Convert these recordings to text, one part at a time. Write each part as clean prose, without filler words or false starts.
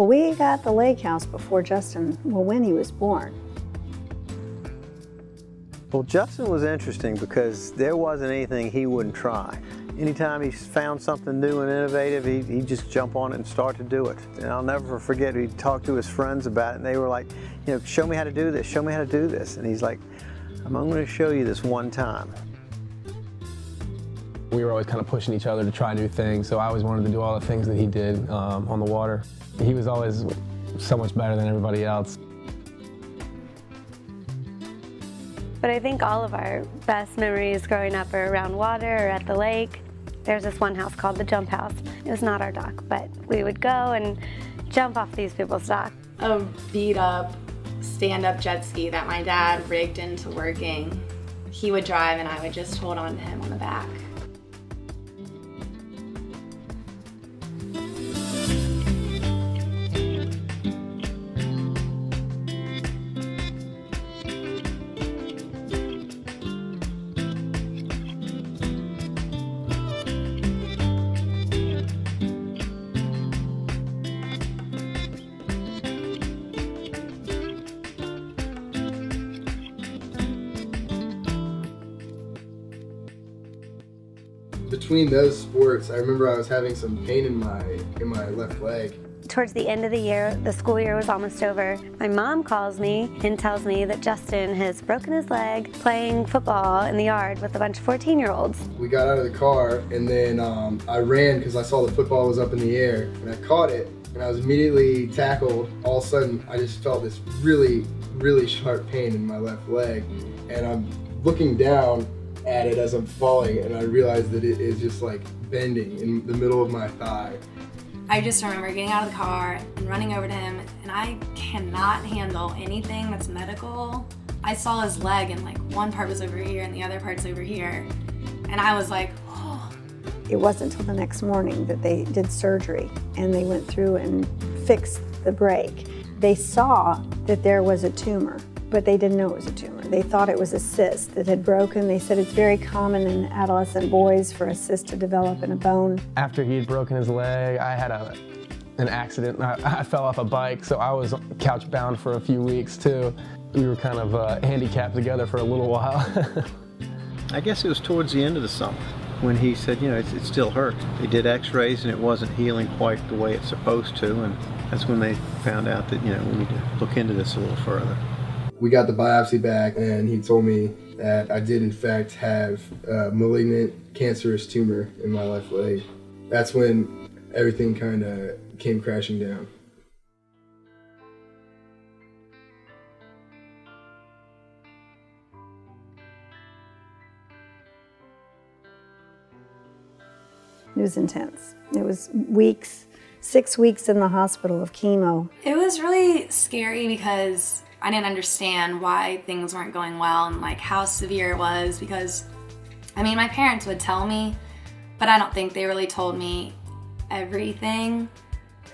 Well, we got the lake house before Justin, when he was born. Well, Justin was interesting because there wasn't anything he wouldn't try. Anytime he found something new and innovative, he'd just jump on it and start to do it. And I'll never forget, he'd talk to his friends about it, and they were like, you know, show me how to do this, show me how to do this. And he's like, I'm going to show you this one time. We were always kind of pushing each other to try new things, so I always wanted to do all the things that he did on the water. He was always so much better than everybody else. But I think all of our best memories growing up are around water or at the lake. There's this one house called the Jump House. It was not our dock, but we would go and jump off these people's dock. A beat-up, stand-up jet ski that my dad rigged into working. He would drive and I would just hold on to him on the back. Between those sports, I remember I was having some pain in my left leg. Towards the end of the year, the school year was almost over. My mom calls me and tells me that Justin has broken his leg playing football in the yard with a bunch of 14-year-olds. We got out of the car and then I ran because I saw the football was up in the air and I caught it and I was immediately tackled. All of a sudden, I just felt this really, really sharp pain in my left leg and I'm looking down at it as I'm falling and I realized that it is just like bending in the middle of my thigh. I just remember getting out of the car and running over to him, and I cannot handle anything that's medical. I saw his leg and like one part was over here and the other part's over here, and I was like, oh. It wasn't until the next morning that they did surgery and they went through and fixed the break. They saw that there was a tumor, but they didn't know it was a tumor. They thought it was a cyst that had broken. They said it's very common in adolescent boys for a cyst to develop in a bone. After he had broken his leg, I had an accident. I fell off a bike, so I was couch bound for a few weeks too. We were kind of handicapped together for a little while. I guess it was towards the end of the summer when he said, you know, it still hurts. They did x-rays and it wasn't healing quite the way it's supposed to, and that's when they found out that, you know, we need to look into this a little further. We got the biopsy back and he told me that I did in fact have a malignant cancerous tumor in my left leg. That's when everything kind of came crashing down. It was intense. It was weeks, 6 weeks in the hospital of chemo. It was really scary because I didn't understand why things weren't going well and like how severe it was, because I mean my parents would tell me, but I don't think they really told me everything.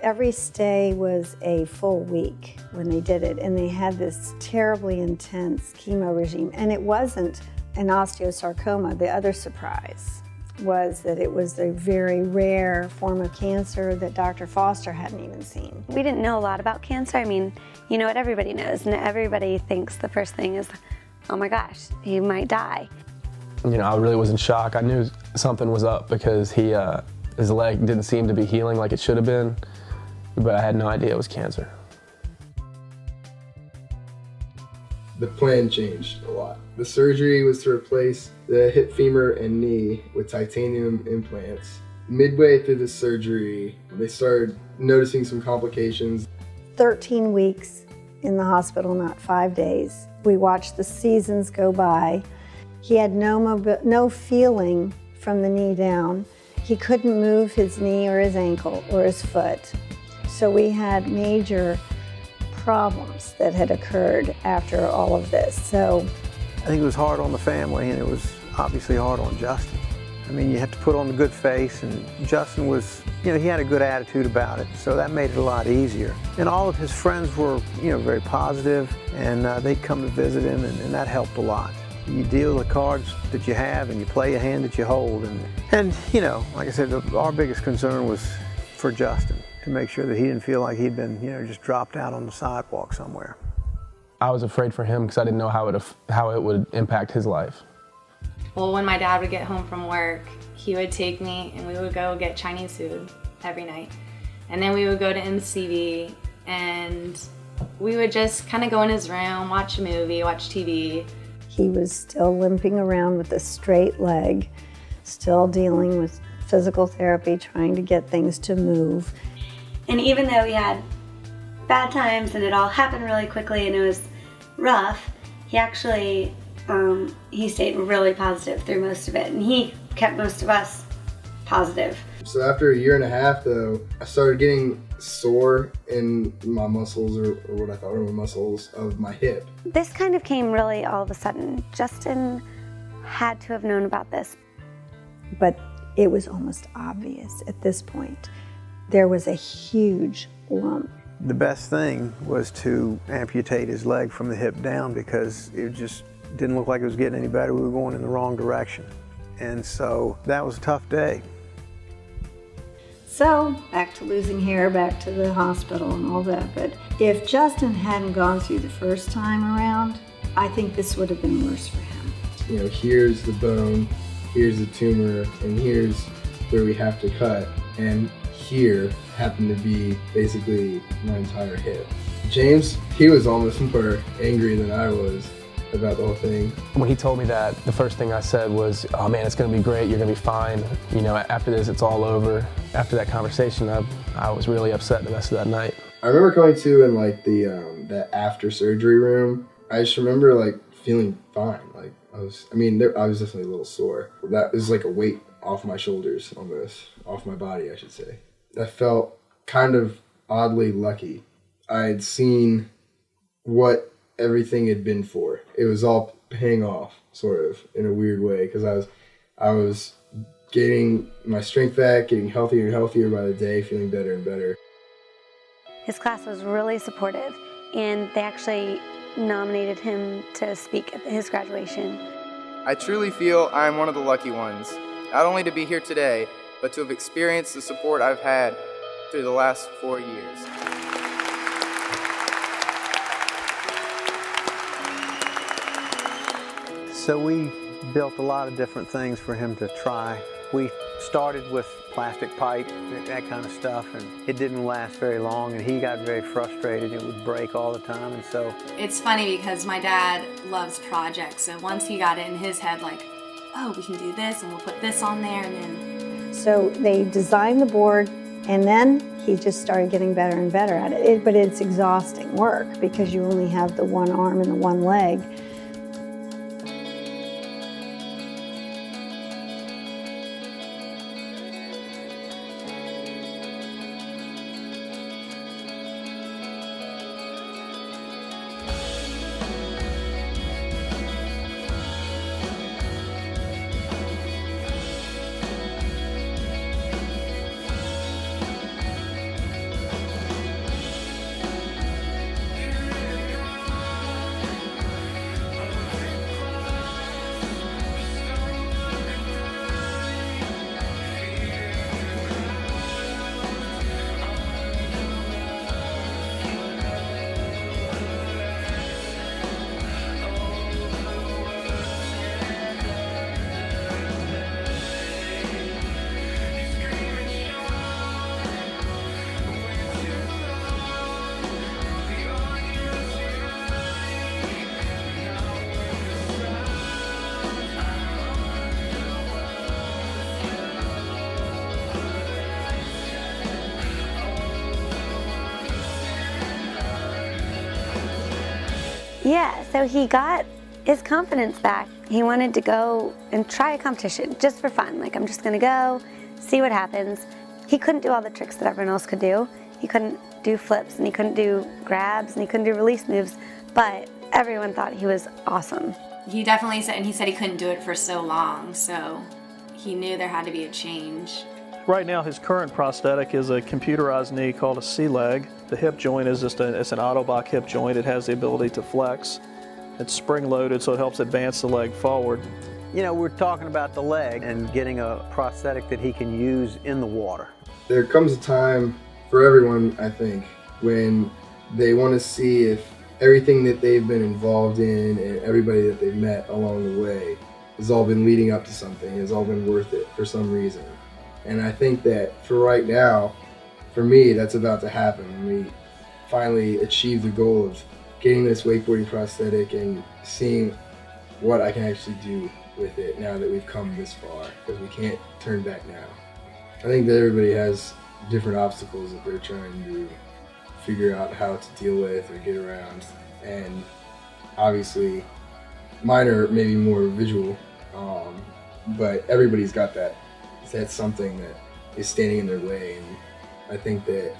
Every stay was a full week when they did it, and they had this terribly intense chemo regime, and it wasn't an osteosarcoma. The other surprise was that it was a very rare form of cancer that Dr. Foster hadn't even seen. We didn't know a lot about cancer. I mean, you know what everybody knows, and everybody thinks the first thing is, oh my gosh, he might die. You know, I really was in shock. I knew something was up because his leg didn't seem to be healing like it should have been, but I had no idea it was cancer. The plan changed a lot. The surgery was to replace the hip, femur, and knee with titanium implants. Midway through the surgery, they started noticing some complications. 13 weeks in the hospital, not 5 days. We watched the seasons go by. He had no feeling from the knee down. He couldn't move his knee or his ankle or his foot. So we had major problems that had occurred after all of this. So I think it was hard on the family, and it was obviously hard on Justin. I mean, you have to put on the good face, and Justin was, you know, he had a good attitude about it, so that made it a lot easier. And all of his friends were, you know, very positive, and they'd come to visit him, and that helped a lot. You deal the cards that you have, and you play a hand that you hold, and you know, like I said, our biggest concern was for Justin. to make sure that he didn't feel like he'd been, just dropped out on the sidewalk somewhere. I was afraid for him because I didn't know how it would impact his life. Well, when my dad would get home from work, he would take me and we would go get Chinese food every night. And then we would go to MCV and we would just kind of go in his room, watch a movie, watch TV. He was still limping around with a straight leg, still dealing with physical therapy, trying to get things to move. And even though we had bad times and it all happened really quickly and it was rough, he actually he stayed really positive through most of it, and he kept most of us positive. So after a year and a half though, I started getting sore in my muscles, or what I thought were my muscles of my hip. This kind of came really all of a sudden. Justin had to have known about this. But it was almost obvious at this point. There was a huge lump. The best thing was to amputate his leg from the hip down because it just didn't look like it was getting any better. We were going in the wrong direction. And so that was a tough day. So back to losing hair, back to the hospital and all that. But if Justin hadn't gone through the first time around, I think this would have been worse for him. Here's the bone, here's the tumor, and here's where we have to cut. And here happened to be basically my entire hip. James, he was almost more angry than I was about the whole thing. When he told me that, the first thing I said was, "Oh man, it's gonna be great, you're gonna be fine. After this, it's all over." After that conversation, I was really upset the rest of that night. I remember going to in that after surgery room. I just remember feeling fine. I was definitely a little sore. That was like a weight off my shoulders, almost off my body, I should say. I felt kind of oddly lucky. I had seen what everything had been for. It was all paying off, sort of, in a weird way, because I was getting my strength back, getting healthier and healthier by the day, feeling better and better. His class was really supportive, and they actually nominated him to speak at his graduation. I truly feel I am one of the lucky ones, not only to be here today, but to have experienced the support I've had through the last 4 years. So we built a lot of different things for him to try. We started with plastic pipe, that kind of stuff, and it didn't last very long, and he got very frustrated. It would break all the time, and so... It's funny because my dad loves projects, so once he got it in his head, oh, we can do this, and we'll put this on there, and then... So they designed the board, and then he just started getting better and better at it. But it's exhausting work because you only have the one arm and the one leg. Yeah, so he got his confidence back. He wanted to go and try a competition just for fun. I'm just gonna go, see what happens. He couldn't do all the tricks that everyone else could do. He couldn't do flips, and he couldn't do grabs, and he couldn't do release moves, but everyone thought he was awesome. He definitely said, and he said he couldn't do it for so long, so he knew there had to be a change. Right now, his current prosthetic is a computerized knee called a C-leg. The hip joint is it's an Autobach hip joint. It has the ability to flex. It's spring-loaded, so it helps advance the leg forward. We're talking about the leg and getting a prosthetic that he can use in the water. There comes a time for everyone, I think, when they want to see if everything that they've been involved in and everybody that they've met along the way has all been leading up to something, has all been worth it for some reason. And I think that for right now, for me, that's about to happen when we finally achieve the goal of getting this wakeboarding prosthetic and seeing what I can actually do with it now that we've come this far, because we can't turn back now. I think that everybody has different obstacles that they're trying to figure out how to deal with or get around, and obviously mine are maybe more visual, but everybody's got that's something that is standing in their way, and I think that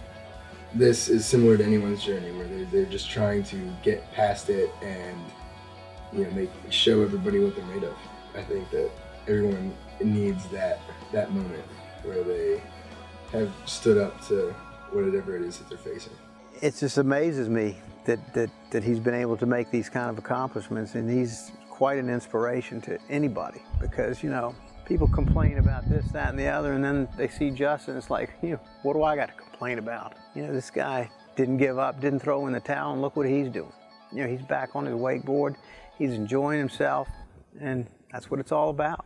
this is similar to anyone's journey where they're just trying to get past it and, you know, show everybody what they're made of. I think that everyone needs that moment where they have stood up to whatever it is that they're facing. It just amazes me that he's been able to make these kind of accomplishments, and he's quite an inspiration to anybody, because, you know, people complain about this, that, and the other, and then they see Justin, it's like, you know, what do I got to complain about? You know, this guy didn't give up, didn't throw in the towel, and look what he's doing. You know, he's back on his wakeboard, he's enjoying himself, and that's what it's all about.